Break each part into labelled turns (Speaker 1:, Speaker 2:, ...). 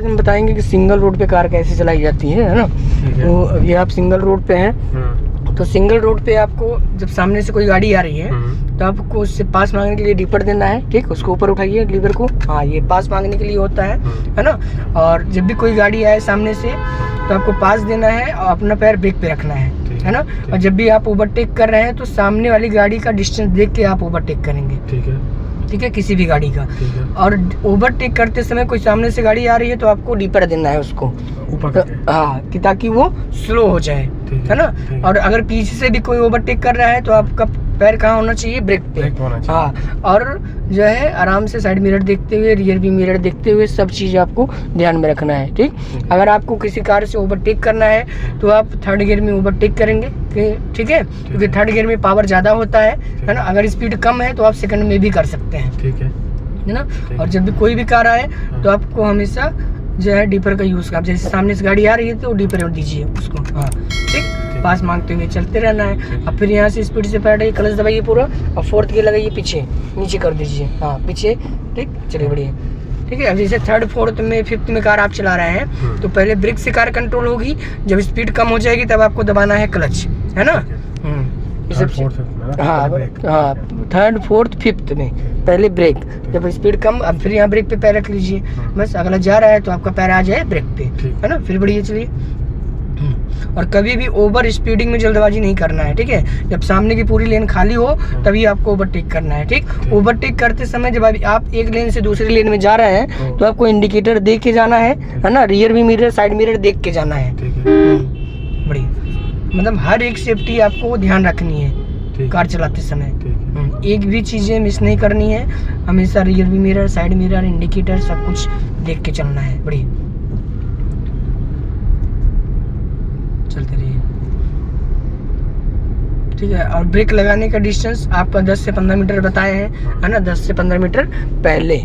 Speaker 1: आज हम बताएंगे कि सिंगल रोड पे कार कैसे चलाई जाती है ना। तो अभी आप सिंगल रोड पे हैं, तो सिंगल रोड पे आपको जब सामने से कोई गाड़ी आ रही है तो आपको उससे पास मांगने के लिए डीपर देना है। ठीक, उसको ऊपर उठाइए लीवर को। हाँ, ये पास मांगने के लिए होता है ना। और जब भी कोई गाड़ी आए सामने से तो आपको पास देना है और अपना पैर ब्रेक पे रखना है ना। और जब भी आप ओवरटेक कर रहे हैं तो सामने वाली गाड़ी का डिस्टेंस देख के आप ओवरटेक करेंगे। ठीक है, किसी भी गाड़ी का। और ओवरटेक करते समय कोई सामने से गाड़ी आ रही है तो आपको डीपर देना है उसको ऊपर, हाँ, कि ताकि वो स्लो हो जाए, है ना। और अगर पीछे से भी कोई ओवरटेक कर रहा है तो आपका पैर कहाँ होना चाहिए? ब्रेक पे। हाँ, और जो है आराम से साइड मिरर देखते हुए, रियर व्यू मिरर देखते हुए सब चीज़ आपको ध्यान में रखना है। ठीक, अगर आपको किसी कार से ओवरटेक करना है तो आप थर्ड गियर में ओवरटेक करेंगे। ठीक है, क्योंकि थर्ड गियर में पावर ज़्यादा होता है ना। अगर स्पीड कम है तो आप सेकंड में भी कर सकते हैं। ठीक है ना। और जब भी कोई भी कार आए तो आपको हमेशा जो है डीपर का यूज़ कर, जैसे सामने से गाड़ी आ रही है तो डीपर दीजिए उसको। हाँ, ठीक, पास मांगते हुए चलते रहना है। अब फिर यहाँ से स्पीड से पैर क्लच दबाइए पूरा और फोर्थ गियर लगाइए, पीछे नीचे कर दीजिए। हाँ, पीछे। ठीक, चलिए बढ़िया। ठीक है, अब जैसे थर्ड, फोर्थ में, फिफ्थ में कार आप चला रहे हैं तो पहले ब्रेक से कार कंट्रोल होगी। जब स्पीड कम हो जाएगी तब आपको दबाना है क्लच, है ना। हाँ, थर्ड, फोर्थ, फिफ्थ में पहले ब्रेक, जब स्पीड कम, अब फिर यहाँ ब्रेक पे पैर रख लीजिए। बस अगला जा रहा है तो आपका पैर आ जाए ब्रेक पे, है ना। फिर बढ़िया चलिए। और कभी भी ओवर स्पीडिंग में जल्दबाजी नहीं करना है। ठीक है, जब सामने की पूरी लेन खाली हो तभी आपको ओवरटेक करना है। ठीक, ओवरटेक करते समय जब आप एक लेन से दूसरी लेन में जा रहे हैं तो आपको इंडिकेटर देख के जाना है ना। Rear view mirror, side mirror देख के जाना है। बढ़िया, मतलब हर एक सेफ्टी आपको ध्यान रखनी है कार चलाते समय। एक भी चीज़ें मिस नहीं करनी है। हमेशा rear view mirror, side mirror, indicator सब कुछ देख के चलना है। बढ़िया, चलते रहिए। ठीक है, और ब्रेक लगाने का डिस्टेंस आपका 10 से 15 मीटर बताए हैं, है ना। 10 से 15 मीटर पहले।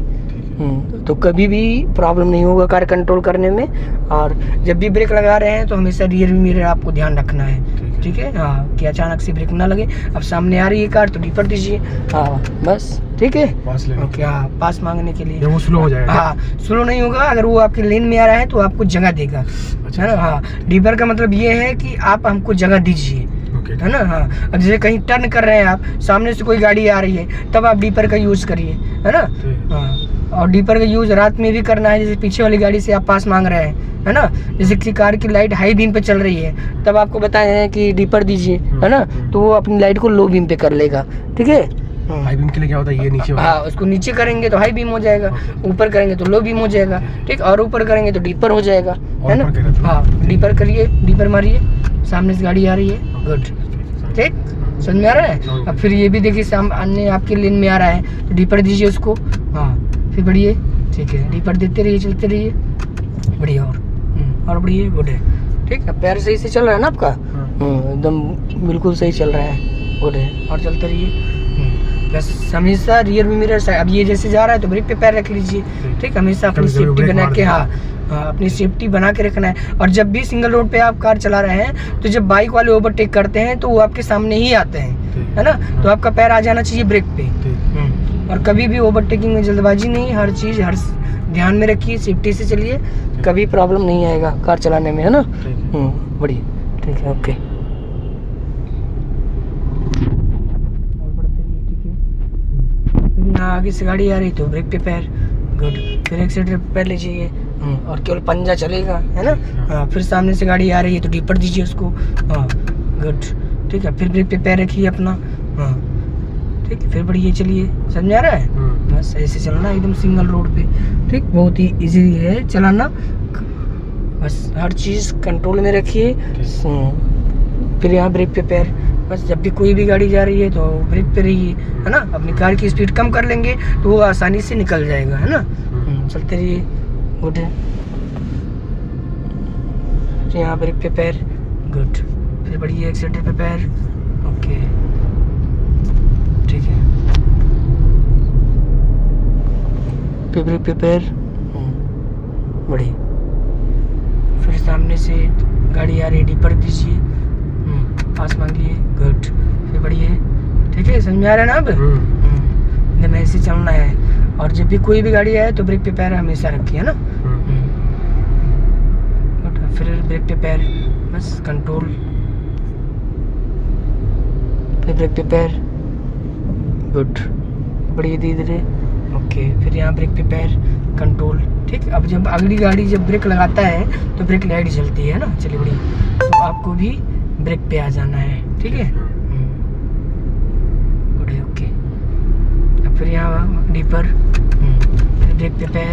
Speaker 1: तो कभी भी प्रॉब्लम नहीं होगा कार कंट्रोल करने में। और जब भी ब्रेक लगा रहे हैं तो हमेशा रियर व्यू मिरर आपको ध्यान रखना है। ठीक है, हाँ, कि अचानक से ब्रेक ना लगे। अब सामने आ रही है कार तो डीपर दीजिए। हाँ, बस। ठीक है, ओके। हाँ, पास मांगने के लिए वो स्लो हो जाएगा। हाँ, स्लो नहीं होगा। अगर वो आपके लेन में आ रहा है तो आपको जगह देगा, है ना। हाँ, डीपर का मतलब ये है कि आप हमको जगह दीजिए, है ना। हाँ, अब जैसे कहीं टर्न कर रहे हैं आप, सामने से कोई गाड़ी आ रही है तब आप डीपर का यूज करिए, है ना। हाँ, और डीपर का यूज रात में भी करना है। जैसे पीछे वाली गाड़ी से आप पास मांग रहे हैं, है ना। जैसे किसी कार की लाइट हाई बीम पे चल रही है तब आपको बताए हैं कि डीपर दीजिए, है ना। तो वो अपनी लाइट को लो बीम पे कर लेगा। ठीक है, हाई बीम के लिए क्या होता है, ये नीचे होता है। हाँ, उसको नीचे करेंगे तो हाई बीम हो जाएगा, ऊपर करेंगे तो लो बीम हो जाएगा। ठीक, और ऊपर करेंगे तो डीपर हो जाएगा, है ना। हाँ, डीपर करिए, डीपर मारिए। सामने से गाड़ी आ रही है, गुड। ठीक, समझ में आ रहा है। अब फिर ये भी देखिए सामने आपके लेन में आ रहा है तो डीपर दीजिए उसको। हाँ, फिर बढ़िए। ठीक है, डीपर देते रहिए, चलते रहिए। बढ़िया, और बढ़िया, गुड है। ठीक है, पैर सही से चल रहा है ना आपका? एकदम बिल्कुल सही चल रहा है, गुड है। और चलते रहिए। बस हमेशा रियर व्यू मिरर, अब ये जैसे जा रहा है तो ब्रेक पे पैर रख लीजिए। ठीक, हमेशा अपनी सेफ्टी बना के, हाँ, अपनी सेफ्टी बना के रखना है। और जब भी सिंगल रोड पे आप कार चला रहे हैं तो जब बाइक वाले ओवरटेक करते हैं तो वो आपके सामने ही आते हैं, है ना। तो आपका पैर आ जाना चाहिए ब्रेक पे। और कभी भी ओवरटेकिंग में जल्दबाजी नहीं, हर चीज़ हर ध्यान में रखिए, सेफ्टी से चलिए, कभी प्रॉब्लम नहीं आएगा कार चलाने में, है ना। बढ़िया, ठीक है, ओके। यहाँ आगे से गाड़ी आ रही तो ब्रेक पे पैर, गुड। फिर एक्सीलेटर पे पैर लीजिए और केवल पंजा चलेगा, है ना। हाँ, फिर सामने से गाड़ी आ रही है तो डीपर दीजिए उसको। हाँ, गुड। ठीक है, फिर ब्रेक पे पैर रखिए अपना। हाँ, ठीक है, फिर बढ़िया चलिए। समझ में आ रहा है? बस ऐसे चलना एकदम सिंगल रोड पे। ठीक, बहुत ही इजी है चलाना। बस हर चीज़ कंट्रोल में रखिए। फिर यहाँ ब्रेक पे पैर। बस जब भी कोई भी गाड़ी जा रही है तो ब्रेक पे रहिए, है ना। अपनी कार की स्पीड कम कर लेंगे तो वो आसानी से निकल जाएगा, है ना। चलते रहिए, गुड है। यहाँ ब्रेक पे पैर, गुड। फिर बढ़िया एक्सीलेटर पे पैर, ओके। ठीक है, फिर ब्रेक पे पैर, बढ़िया। फिर सामने से गाड़ी आ रही है, डीपर दीजिए, पास मांगिए, गुड। फिर बढ़िया, ठीक है। समझ में आ रहा है ना अब? एकदम ऐसे चलना है। और जब भी कोई भी गाड़ी आए तो ब्रेक पे पैर हमेशा रखिए, है ना। ब्रेक पे पैर, बस कंट्रोल, फिर ब्रेक पे पैर, गुड, बढ़िए धीरे धीरे, ओके, फिर यहाँ ब्रेक पे पैर, कंट्रोल, ठीक। अब जब अगली गाड़ी जब ब्रेक लगाता है तो ब्रेक लाइट जलती है ना, चलिए बढ़िया, तो आपको भी ब्रेक पे आ जाना है, ठीक है, गुड है, ओके। अब फिर यहाँ डीपर, फिर ब्रेक पे पैर,